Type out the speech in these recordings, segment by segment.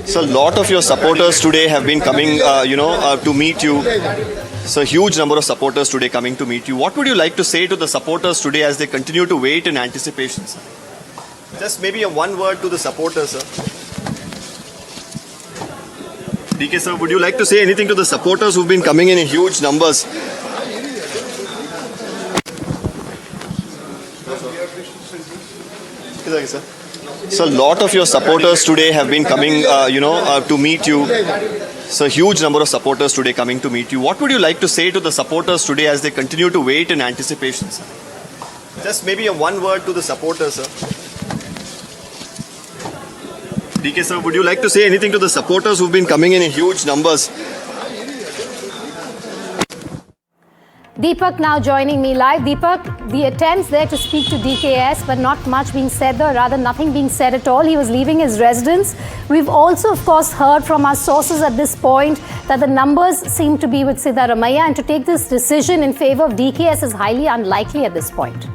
So a lot of your supporters today have been coming, to meet you. So a huge number of supporters today coming to meet you. What would you like to say to the supporters today as they continue to wait in anticipation, sir? Just maybe a one word to the supporters, sir. DK sir, would you like to say anything to the supporters who've been coming in huge numbers? Sir. So a lot of your supporters today have been coming, to meet you. So a huge number of supporters today coming to meet you. What would you like to say to the supporters today as they continue to wait in anticipation, sir? Just maybe a one word to the supporters, sir. DK sir, would you like to say anything to the supporters who've been coming in huge numbers? Deepak now joining me live. Deepak, the attempts there to speak to DKS, but not much being said there, rather nothing being said at all. He was leaving his residence. We've also, of course, heard from our sources at this point that the numbers seem to be with Siddaramaiah, and to take this decision in favor of DKS is highly unlikely at this point.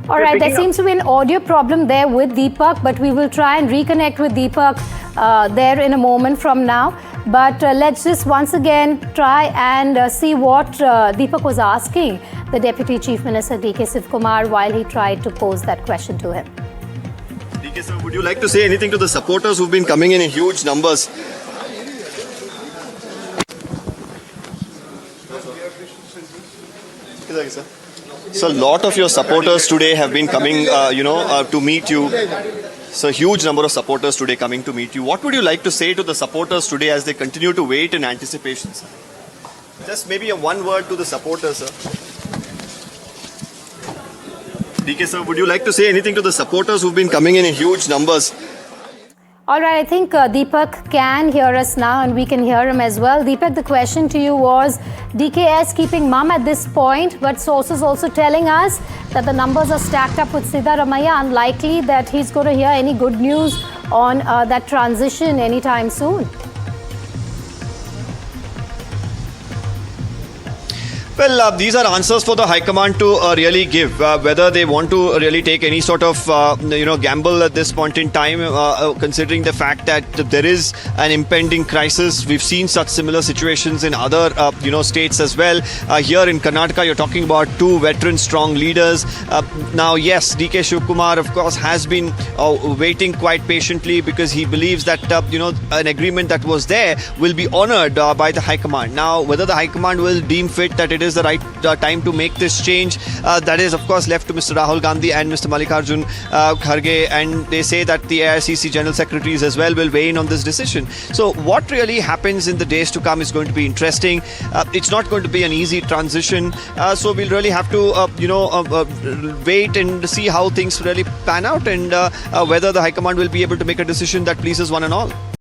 All right, there seems to be an audio problem there with Deepak, but we will try and reconnect with Deepak there in a moment from now. But let's just once again try and see what Deepak was asking the Deputy Chief Minister DK Sivkumar while he tried to pose that question to him. DK sir, would you like to say anything to the supporters who've been coming in huge numbers? Sir. So a lot of your supporters today have been coming, to meet you. So a huge number of supporters today coming to meet you. What would you like to say to the supporters today as they continue to wait in anticipation, sir? Just maybe a one word to the supporters, sir. DK sir, would you like to say anything to the supporters who've been coming in huge numbers? All right, I think Deepak can hear us now and we can hear him as well. Deepak, the question to you was DKS keeping mum at this point, but sources also telling us that the numbers are stacked up with Siddaramaiah. Unlikely that he's going to hear any good news on that transition anytime soon. Well, these are answers for the High Command to really give. Whether they want to really take any sort of, gamble at this point in time, considering the fact that there is an impending crisis. We've seen such similar situations in other, states as well. Here in Karnataka, you're talking about two veteran strong leaders. Now, yes, DK Sivkumar, of course, has been waiting quite patiently because he believes that, an agreement that was there will be honored by the High Command. Now, whether the High Command will deem fit that it is the right time to make this change, that is of course left to Mr. Rahul Gandhi and Mr. Mallikarjun Kharge, and they say that the AICC General Secretaries as well will weigh in on this decision. So what really happens in the days to come is going to be interesting. It's not going to be an easy transition, so we'll really have to wait and see how things really pan out, and whether the High Command will be able to make a decision that pleases one and all.